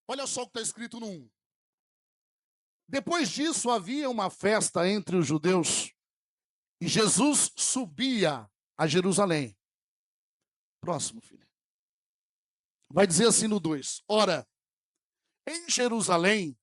Olha só o que está escrito no 1. Depois disso, havia uma festa entre os judeus e Jesus subia a Jerusalém. Próximo, filho. Vai dizer assim no 2. Ora, em Jerusalém,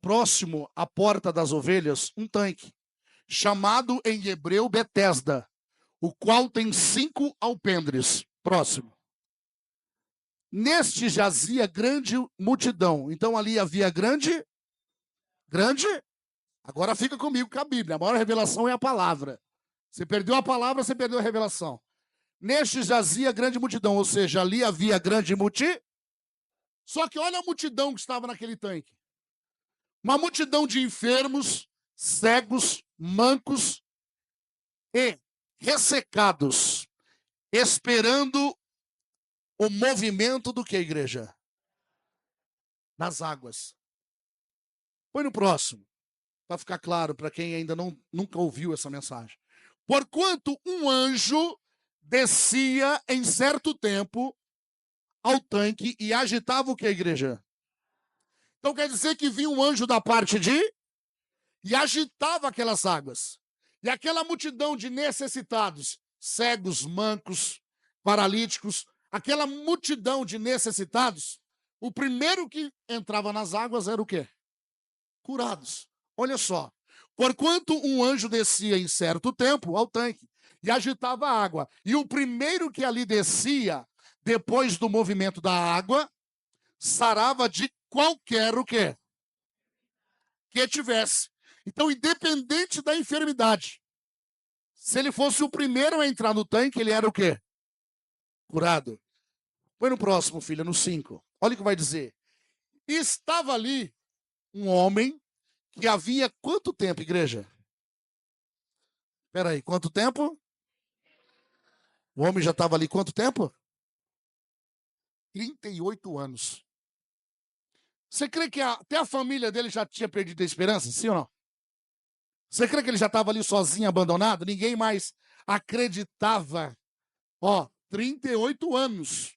próximo à porta das ovelhas, um tanque, chamado em hebreu Betesda, o qual tem 5 alpendres. Próximo. Neste jazia grande multidão. Então ali havia grande. Agora fica comigo com a Bíblia. A maior revelação é a palavra. Você perdeu a palavra, você perdeu a revelação. Neste jazia grande multidão, ou seja, ali havia grande multidão. Só que olha a multidão que estava naquele tanque. Uma multidão de enfermos, cegos, mancos e ressecados, esperando o movimento do que, igreja? Das águas. Põe no próximo, para ficar claro para quem ainda nunca ouviu essa mensagem. Porquanto um anjo descia em certo tempo ao tanque e agitava o que, igreja? Então quer dizer que vinha um anjo da parte de e agitava aquelas águas. E aquela multidão de necessitados, cegos, mancos, paralíticos, aquela multidão de necessitados, o primeiro que entrava nas águas era o quê? Curados. Olha só. Porquanto um anjo descia em certo tempo ao tanque e agitava a água, e o primeiro que ali descia, depois do movimento da água, sarava de qualquer o quê? Que tivesse. Então, independente da enfermidade, se ele fosse o primeiro a entrar no tanque, ele era o quê? Curado. Põe no próximo, filha, no 5. Olha o que vai dizer. Estava ali um homem que havia quanto tempo, igreja? Espera aí, quanto tempo? O homem já estava ali quanto tempo? 38 anos. Você crê que até a família dele já tinha perdido a esperança? Sim ou não? Você crê que ele já estava ali sozinho, abandonado? Ninguém mais acreditava. 38 anos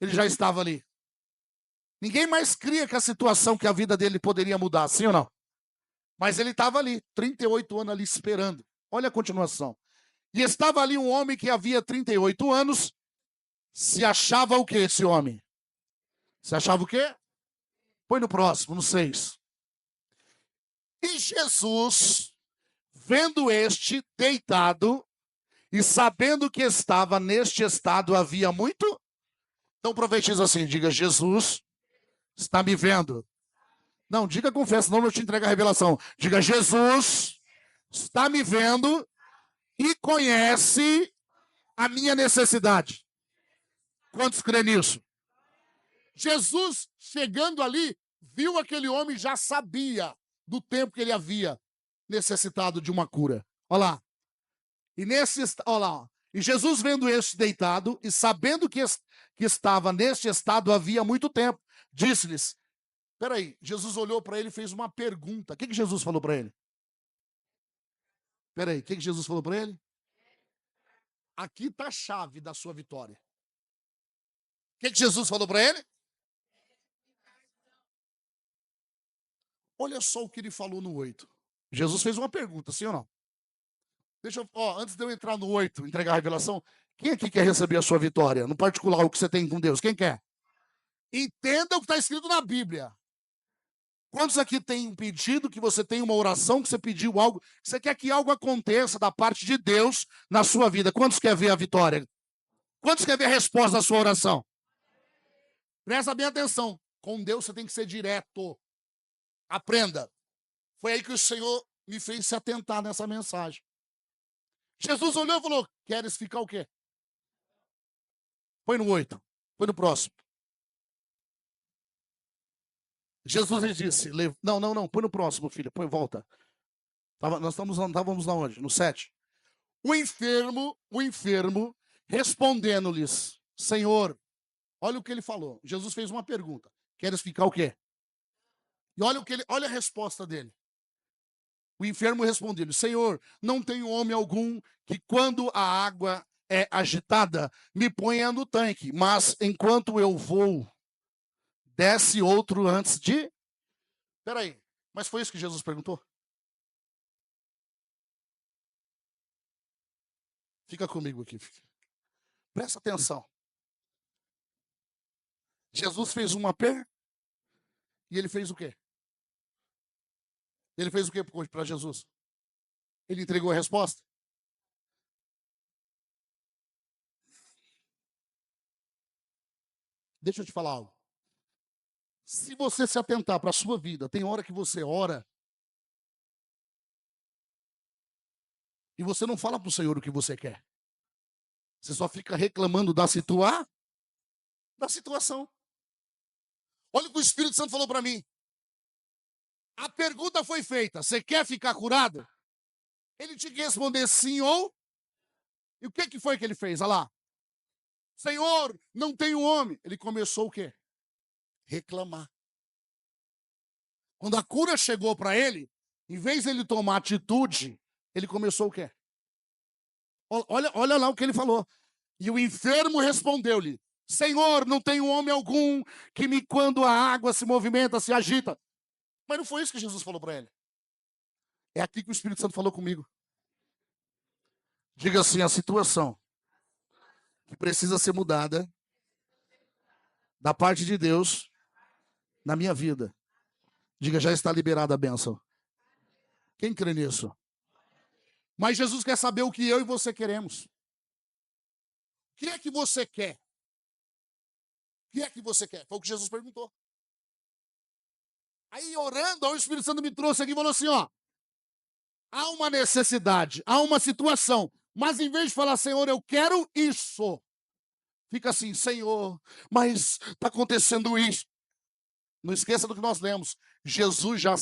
ele já estava ali. Ninguém mais cria que a situação, que a vida dele poderia mudar, sim ou não? Mas ele estava ali, 38 anos ali esperando. Olha a continuação. E estava ali um homem que havia 38 anos, se achava o quê esse homem? Se achava o quê? Põe no próximo, no 6. E Jesus, vendo este deitado e sabendo que estava neste estado havia muito, então profetiza assim, diga, Jesus está me vendo. Não, diga com fé, senão eu te entrego a revelação. Diga, Jesus está me vendo e conhece a minha necessidade. Quantos crê nisso? Jesus, chegando ali, viu aquele homem, já sabia do tempo que ele havia necessitado de uma cura. Olha lá. Olha lá. E Jesus, vendo este deitado e sabendo que estava neste estado havia muito tempo, disse-lhes, peraí, Jesus olhou para ele e fez uma pergunta. O que Jesus falou para ele? Peraí, o que Jesus falou para ele? Aqui está a chave da sua vitória. O que Jesus falou para ele? Olha só o que ele falou no 8. Jesus fez uma pergunta, sim ou não? Antes de eu entrar no 8, entregar a revelação, quem aqui quer receber a sua vitória? No particular, o que você tem com Deus? Quem quer? Entenda o que está escrito na Bíblia. Quantos aqui têm um pedido, que você tem uma oração, que você pediu algo, que você quer que algo aconteça da parte de Deus na sua vida? Quantos quer ver a vitória? Quantos quer ver a resposta da sua oração? Presta bem atenção. Com Deus você tem que ser direto. Aprenda. Foi aí que o Senhor me fez se atentar nessa mensagem. Jesus olhou e falou, queres ficar o quê? Põe no 8. Põe no próximo. Jesus lhe disse, não, põe no próximo, filho, põe, volta. Nós estávamos na onde? No 7. O enfermo, respondendo-lhes, Senhor, olha o que ele falou. Jesus fez uma pergunta. Queres ficar o quê? E olha a resposta dele. O enfermo respondeu-lhe, Senhor, não tenho homem algum que quando a água é agitada, me ponha no tanque, mas enquanto eu vou, desce outro antes de... Peraí, mas foi isso que Jesus perguntou? Fica comigo aqui. Presta atenção. Jesus fez uma pergunta e ele fez o quê? Ele fez o quê para Jesus? Ele entregou a resposta? Deixa eu te falar algo. Se você se atentar para a sua vida, tem hora que você ora e você não fala para o Senhor o que você quer. Você só fica reclamando da situação. Olha o que o Espírito Santo falou para mim. A pergunta foi feita, você quer ficar curado? Ele tinha que responder sim ou... E o que foi que ele fez? Olha lá. Senhor, não tenho homem. Ele começou o quê? Reclamar. Quando a cura chegou para ele, em vez de ele tomar atitude, ele começou o quê? Olha lá o que ele falou. E o enfermo respondeu-lhe: Senhor, não tenho homem algum que me, quando a água se movimenta, se agita. Mas não foi isso que Jesus falou para ele. É aqui que o Espírito Santo falou comigo. Diga assim, a situação que precisa ser mudada da parte de Deus na minha vida. Diga, já está liberada a bênção. Quem crê nisso? Mas Jesus quer saber o que eu e você queremos. O que é que você quer? O que é que você quer? Foi o que Jesus perguntou. Aí, orando, o Espírito Santo me trouxe aqui e falou assim, ó. Há uma necessidade, há uma situação. Mas em vez de falar, Senhor, eu quero isso. Fica assim, Senhor, mas está acontecendo isso. Não esqueça do que nós lemos. Jesus já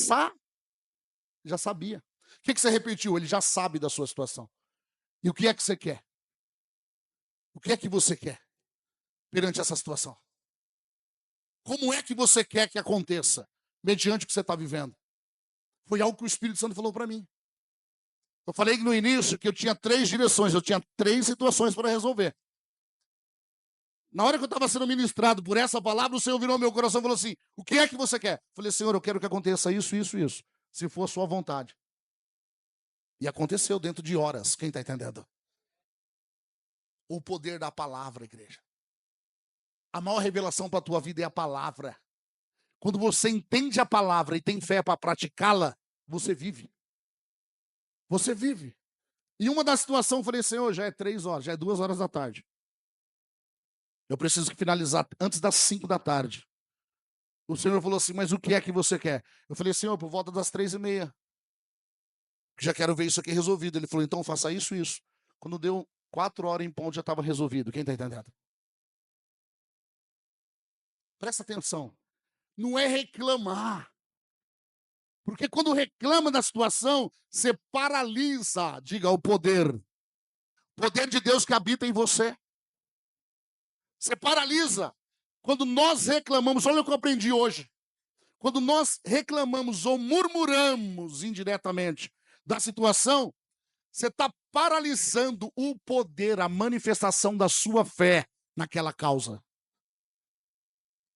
sabia. O que você repetiu? Ele já sabe da sua situação. E o que é que você quer? O que é que você quer perante essa situação? Como é que você quer que aconteça mediante o que você está vivendo? Foi algo que o Espírito Santo falou para mim. Eu falei no início que eu tinha 3 direções, eu tinha 3 situações para resolver. Na hora que eu estava sendo ministrado por essa palavra, o Senhor virou meu coração e falou assim, o que é que você quer? Eu falei, Senhor, eu quero que aconteça isso, isso, isso. Se for a sua vontade. E aconteceu dentro de horas, quem está entendendo? O poder da palavra, igreja. A maior revelação para a tua vida é a palavra. Quando você entende a palavra e tem fé para praticá-la, você vive. Você vive. E uma das situações, eu falei, Senhor, já é 3 horas, já é 2 horas da tarde. Eu preciso finalizar antes das 5 da tarde. O Senhor falou assim, mas o que é que você quer? Eu falei, Senhor, por volta das 3h30. Já quero ver isso aqui resolvido. Ele falou, então faça isso e isso. Quando deu 4 horas em ponto, já estava resolvido. Quem está entendendo? Presta atenção. Não é reclamar. Porque quando reclama da situação, você paralisa, diga, o poder. O poder de Deus que habita em você. Você paralisa. Quando nós reclamamos, olha o que eu aprendi hoje. Quando nós reclamamos ou murmuramos indiretamente da situação, você está paralisando o poder, a manifestação da sua fé naquela causa.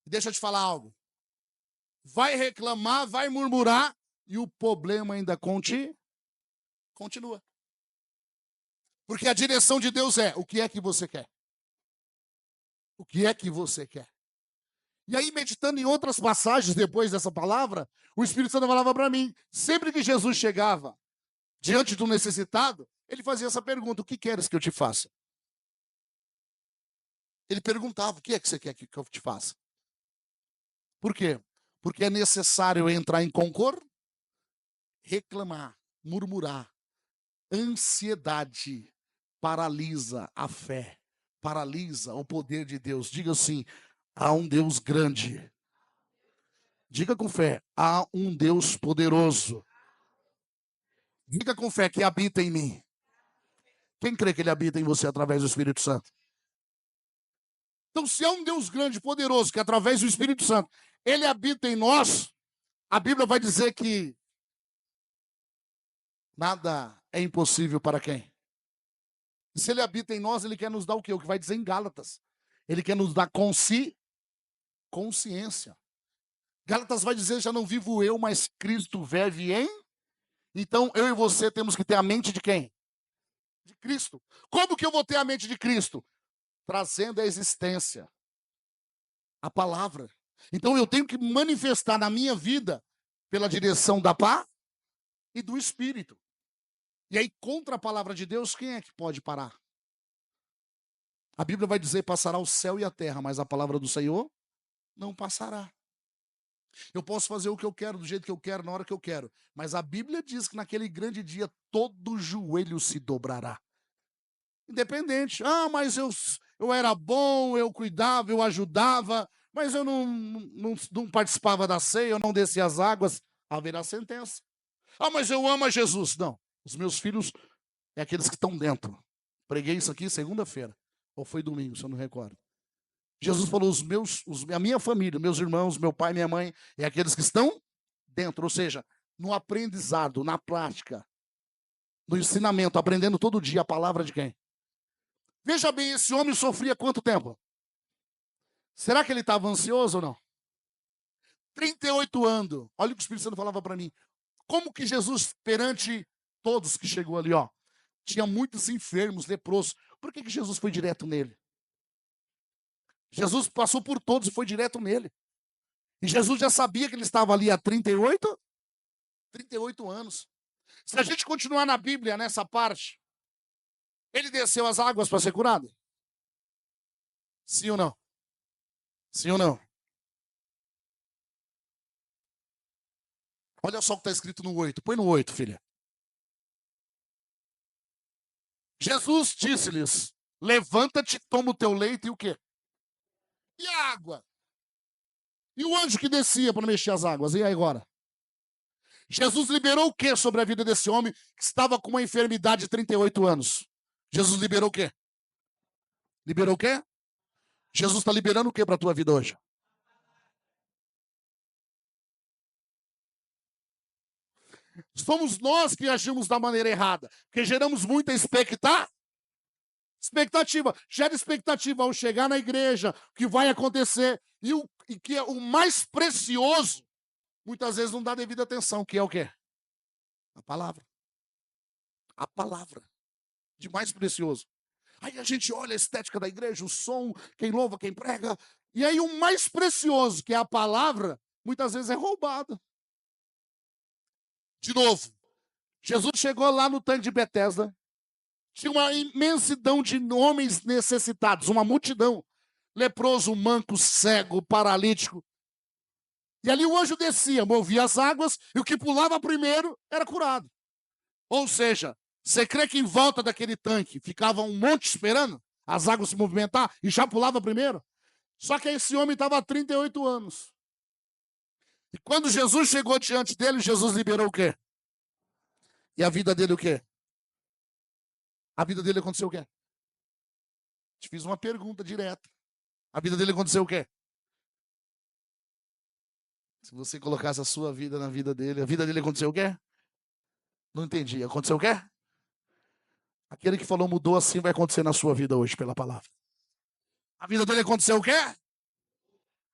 Deixa eu te falar algo. Vai reclamar, vai murmurar e o problema ainda continua. Porque a direção de Deus é, o que é que você quer? O que é que você quer? E aí, meditando em outras passagens depois dessa palavra, o Espírito Santo falava para mim, sempre que Jesus chegava diante do necessitado, ele fazia essa pergunta, o que queres que eu te faça? Ele perguntava, o que é que você quer que eu te faça? Por quê? Porque é necessário entrar em concordância, reclamar, murmurar. Ansiedade paralisa a fé, paralisa o poder de Deus. Diga assim, há um Deus grande. Diga com fé, há um Deus poderoso. Diga com fé que habita em mim. Quem crê que ele habita em você através do Espírito Santo? Então, se há um Deus grande, poderoso, que através do Espírito Santo, ele habita em nós, a Bíblia vai dizer que nada é impossível para quem? Se ele habita em nós, ele quer nos dar o quê? O que vai dizer em Gálatas. Ele quer nos dar consciência. Gálatas vai dizer, já não vivo eu, mas Cristo vive em... Então, eu e você temos que ter a mente de quem? De Cristo. Como que eu vou ter a mente de Cristo? Trazendo a existência, a palavra. Então, eu tenho que manifestar na minha vida pela direção da paz e do Espírito. E aí, contra a palavra de Deus, quem é que pode parar? A Bíblia vai dizer, passará o céu e a terra, mas a palavra do Senhor não passará. Eu posso fazer o que eu quero, do jeito que eu quero, na hora que eu quero. Mas a Bíblia diz que naquele grande dia, todo joelho se dobrará. Independente. Ah, mas eu era bom, eu cuidava, eu ajudava, mas eu não participava da ceia, eu não descia as águas. Haverá sentença. Ah, mas eu amo a Jesus. Não. Os meus filhos é aqueles que estão dentro. Preguei isso aqui segunda-feira. Ou foi domingo, se eu não recordo. Jesus falou, a minha família, meus irmãos, meu pai, minha mãe, é aqueles que estão dentro, ou seja, no aprendizado, na prática, no ensinamento, aprendendo todo dia a palavra de quem? Veja bem, esse homem sofria quanto tempo? Será que ele estava ansioso ou não? 38 anos. Olha o que o Espírito Santo falava para mim. Como que Jesus, perante todos que chegou ali, ó, tinha muitos enfermos, leprosos. Por que Jesus foi direto nele? Jesus passou por todos e foi direto nele. E Jesus já sabia que ele estava ali há 38 anos. Se a gente continuar na Bíblia, nessa parte, ele desceu as águas para ser curado? Sim ou não? Sim ou não? Olha só o que está escrito no 8. Põe no 8, filha. Jesus disse-lhes, levanta-te, toma o teu leito e o quê? E a água? E o anjo que descia para mexer as águas? E aí agora? Jesus liberou o quê sobre a vida desse homem que estava com uma enfermidade de 38 anos? Jesus liberou o quê? Liberou o quê? Jesus está liberando o quê para a tua vida hoje? Somos nós que agimos da maneira errada, porque geramos muita expectativa. Gera expectativa ao chegar na igreja, o que vai acontecer, e que é o mais precioso, muitas vezes não dá devida atenção, que é o quê? A palavra. A palavra. De mais precioso. Aí a gente olha a estética da igreja, o som, quem louva, quem prega, e aí o mais precioso, que é a palavra, muitas vezes é roubado. De novo, Jesus chegou lá no tanque de Betesda, tinha uma imensidão de homens necessitados, uma multidão, leproso, manco, cego, paralítico. E ali o anjo descia, movia as águas, e o que pulava primeiro era curado. Ou seja, você crê que em volta daquele tanque ficava um monte esperando as águas se movimentar e já pulava primeiro? Só que esse homem estava há 38 anos. E quando Jesus chegou diante dele, Jesus liberou o quê? E a vida dele o quê? A vida dele aconteceu o quê? Te fiz uma pergunta direta. A vida dele aconteceu o quê? Se você colocasse a sua vida na vida dele, a vida dele aconteceu o quê? Não entendi. Aconteceu o quê? Aquele que falou mudou assim vai acontecer na sua vida hoje pela palavra. A vida dele aconteceu o quê?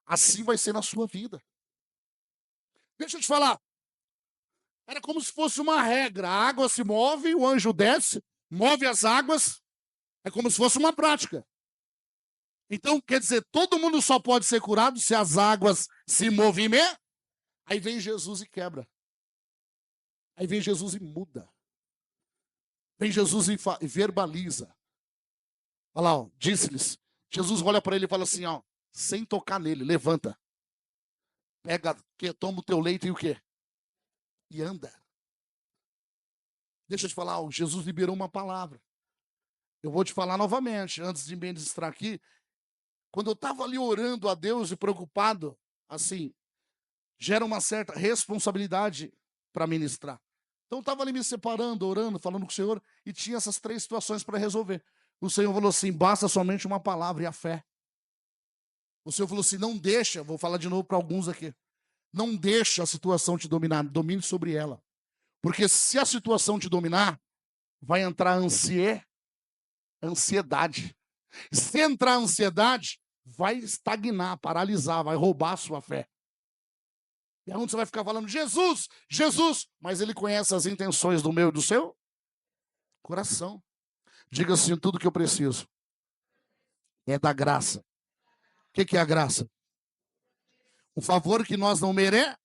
Assim vai ser na sua vida. Deixa eu te falar. Era como se fosse uma regra. A água se move, o anjo desce, move as águas. É como se fosse uma prática. Então, quer dizer, todo mundo só pode ser curado se as águas se movimentam. Aí vem Jesus e quebra. Aí vem Jesus e muda. Vem Jesus e verbaliza. Olha lá, ó, disse-lhes. Jesus olha para ele e fala assim, ó, sem tocar nele, levanta. Pega, toma o teu leito e o quê? E anda. Deixa eu te falar, ó, Jesus liberou uma palavra. Eu vou te falar novamente, antes de me registrar aqui. Quando eu estava ali orando a Deus e preocupado, assim, gera uma certa responsabilidade para ministrar. Então eu estava ali me separando, orando, falando com o Senhor, e tinha essas 3 situações para resolver. O Senhor falou assim, basta somente uma palavra e a fé. O Senhor falou assim, não deixa, vou falar de novo para alguns aqui, não deixa a situação te dominar, domine sobre ela. Porque se a situação te dominar, vai entrar ansiedade. Se entrar ansiedade, vai estagnar, paralisar, vai roubar a sua fé. E aonde você vai ficar falando, Jesus, Jesus, mas ele conhece as intenções do meu e do seu coração. Diga assim, tudo que eu preciso é da graça. O que é a graça? Um favor que nós não merecemos.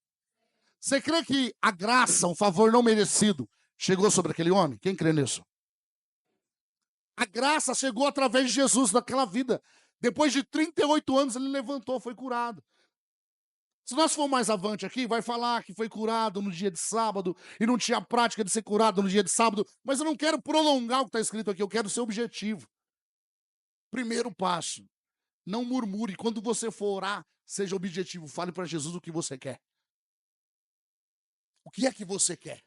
Você crê que a graça, um favor não merecido, chegou sobre aquele homem? Quem crê nisso? A graça chegou através de Jesus naquela vida. Depois de 38 anos ele levantou, foi curado. Se nós formos mais avante aqui, vai falar que foi curado no dia de sábado e não tinha prática de ser curado no dia de sábado. Mas eu não quero prolongar o que está escrito aqui, eu quero ser objetivo. Primeiro passo, não murmure. Quando você for orar, seja objetivo. Fale para Jesus o que você quer. O que é que você quer?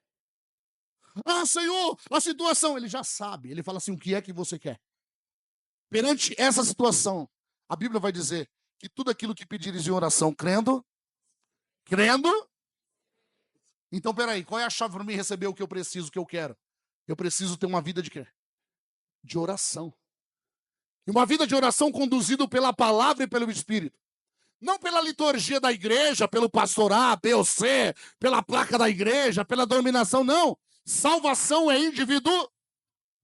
Ah, Senhor, a situação. Ele já sabe. Ele fala assim, o que é que você quer? Perante essa situação, a Bíblia vai dizer que tudo aquilo que pedires em oração, crendo. Então, peraí, qual é a chave para mim receber o que eu preciso, o que eu quero? Eu preciso ter uma vida de quê? De oração. E uma vida de oração conduzida pela palavra e pelo Espírito. Não pela liturgia da igreja, pelo pastor A, B ou C, pela placa da igreja, pela dominação, não. Salvação é indivíduo.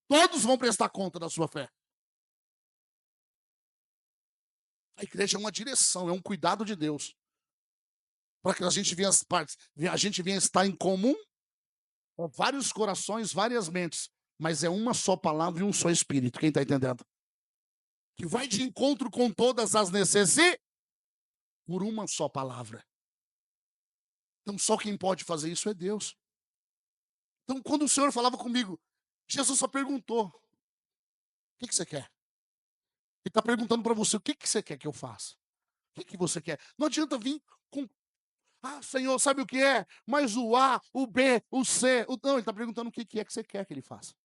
Todos vão prestar conta da sua fé. A igreja é uma direção, é um cuidado de Deus. Para que a gente venha estar em comum com vários corações, várias mentes. Mas é uma só palavra e um só espírito. Quem está entendendo? Que vai de encontro com todas as necessidades por uma só palavra. Então só quem pode fazer isso é Deus. Então quando o Senhor falava comigo, Jesus só perguntou, o que você quer? Ele está perguntando para você, o que você quer que eu faça? O que você quer? Não adianta vir com, Senhor, sabe o que é? Mas o A, o B, o C, não, ele está perguntando o que é que você quer que ele faça.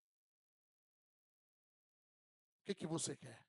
O que você quer?